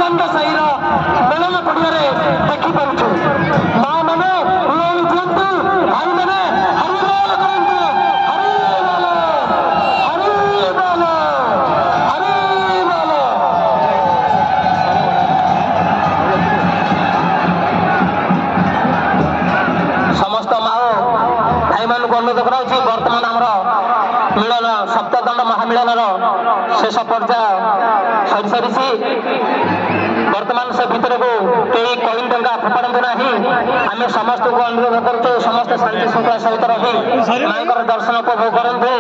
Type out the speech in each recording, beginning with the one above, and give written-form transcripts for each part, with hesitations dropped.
ଆନନ୍ଦ ସାହିର ମିଳନ ପଡ଼ିଆରେ ଦେଖିପାରୁଛୁ। ମା ମାନେ ହୁଳହୁଳି ଦିଅନ୍ତୁ, ଭାଇମାନେ ହରିବୋଲ କରନ୍ତୁ। ହରିବୋଲ, ହରିବୋଲ, ହରିବୋଲ। ସମସ୍ତ ମା ଓ ଭାଇମାନଙ୍କୁ ଅନୁରୋଧ କରାଯାଉଛି, ବର୍ତ୍ତମାନ ଆମର ମିଳନ ସପ୍ତଦଣ୍ଡ ମହାମିଳନର ଶେଷ ପର୍ଯ୍ୟାୟ ସରିସାରିଛି। ବର୍ତ୍ତମାନ ସେ ଭିତରକୁ କେହି କଏନ ଟଙ୍କା ଫୋପାଡ଼ନ୍ତୁ ନାହିଁ। ଆମେ ସମସ୍ତଙ୍କୁ ଅନୁରୋଧ କରୁଛୁ, ସମସ୍ତେ ଶାନ୍ତି ଶୃଙ୍ଖଳା ସହିତ ରହି ମାଙ୍କର ଦର୍ଶନ ଉପଭୋଗ କରନ୍ତୁ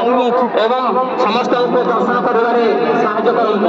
ଏବଂ ସମସ୍ତଙ୍କୁ ଦର୍ଶନ କରିବାରେ ସାହାଯ୍ୟ କରନ୍ତୁ।